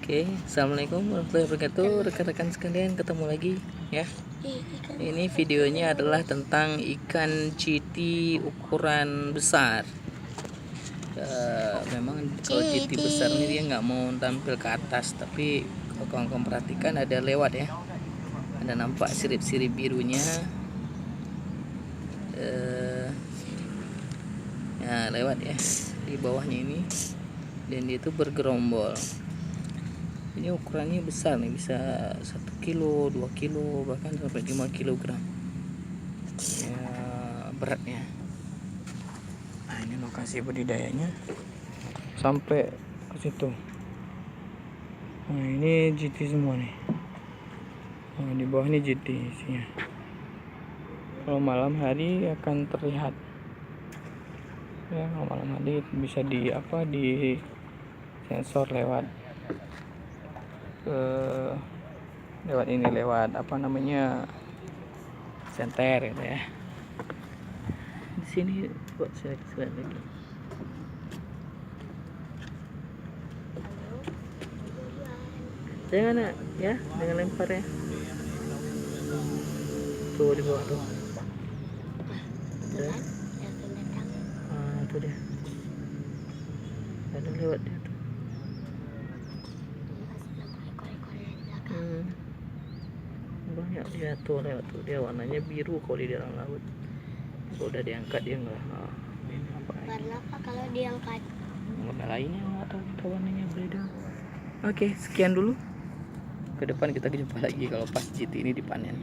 Oke, assalamualaikum warahmatullahi wabarakatuh, rekan-rekan sekalian, ketemu lagi ya. Ini videonya adalah tentang ikan GT ukuran besar. Memang kalau GT besar ini dia nggak mau tampil ke atas, tapi kalau kawan-kawan perhatikan ada lewat ya, ada nampak sirip-sirip birunya. Ya lewat ya di bawahnya ini, dan dia itu bergerombol. Ini ukurannya besar nih, bisa 1 kilo, 2 kilo, bahkan sampai 5 kilogram ya beratnya. Nah, ini lokasi budidayanya sampai ke situ. Nah, ini GT semua nih. Nah, di bawah ini GT isinya. Kalau malam hari akan terlihat ya, kalau malam hari bisa di sensor lewat ini, lewat senter gitu ya. Di sini coba saya lihat lagi. Jangan ya, jangan lempar ya. Tuh di bawah tuh. Tuh dia. Ada lewat dia tuh. Banyak dia tuh lewat tuh. Dia warnanya biru kalau di dalam laut. Kalau udah diangkat dia enggak. Warna apa kalau diangkat? Warna lainnya nggak tahu kita warnanya beda. Oke, sekian dulu. Ke depan kita jumpa lagi kalau pas GT ini dipanen.